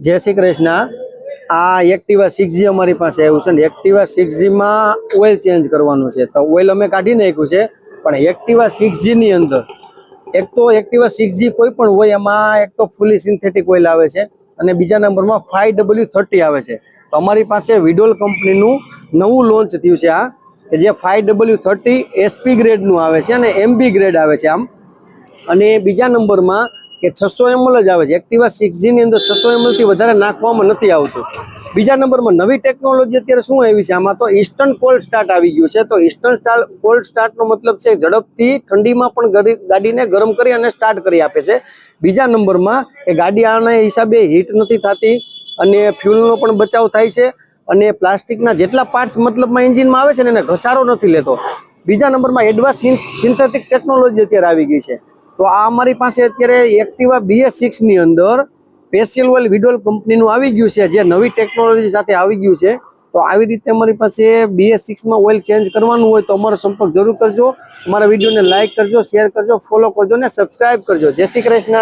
જય શ્રી કૃષ્ણ। આ Activa 6G અમારી પાસે આવ્યું છે ને એક્ટિવા 6G માં ઓઇલ ચેન્જ કરવાનું છે તો ઓઇલ અમે કાઢી નાખ્યું છે પણ એક્ટિવા 6G ની અંદર એક તો એક્ટિવા 6G કોઈ પણ હોય એમાં એક તો ફૂલી સિન્થેટિક ઓઇલ આવે છે અને બીજા નંબરમાં 5W30 આવે છે તો અમારી પાસે વિડોલ કંપનીનું નવું લોન્ચ થયું છે આ કે જે 5W30 SP ગ્રેડનું આવે છે અને MB ગ્રેડ આવે છે આમ અને બીજા નંબરમાં કે 600 ml જ આવે છે એક્ટિવા 6G ની અંદર 600 ml થી વધારે નાખવામાં નથી આવતું। બીજા નંબરમાં નવી ટેકનોલોજી અત્યારે શું આવી છે આમાં તો ઇન્સ્ટન્ટ કોલ્ડ સ્ટાર્ટ આવી ગયું છે તો ઇન્સ્ટન્ટ કોલ્ડ સ્ટાર્ટનો મતલબ છે ઝડપથી ઠંડીમાં પણ ગાડીને ગરમ કરી અને સ્ટાર્ટ કરી આપે છે। બીજા નંબરમાં એ ગાડી આના હિસાબે હીટ નથી થતી અને ફ્યુલનો પણ બચાવ થાય છે અને પ્લાસ્ટિકના જેટલા પાર્ટ્સ મતલબમાં એન્જિનમાં આવે છે ને એને ઘસારો નથી લેતો। બીજા નંબરમાં એડવાન્સ સિન્થેટિક ટેકનોલોજી અત્યારે આવી ગઈ છે તો આ અમારી પાસે અત્યારે એક્ટિવા BS6 ની અંદર સ્પેશિયલ ઓઇલ વિડોલ કંપનીનું આવી ગયું છે જે નવી ટેકનોલોજી સાથે આવી ગયું છે તો આવી રીતે અમારી પાસે BS6 માં ઓઇલ ચેન્જ કરવાનું હોય તો અમારો સંપર્ક જરૂર કરજો। અમારા વિડીયોને લાઇક કરજો, શેર કરજો, ફોલો કરજો ને સબસ્ક્રાઇબ કરજો। જય શ્રી કૃષ્ણ।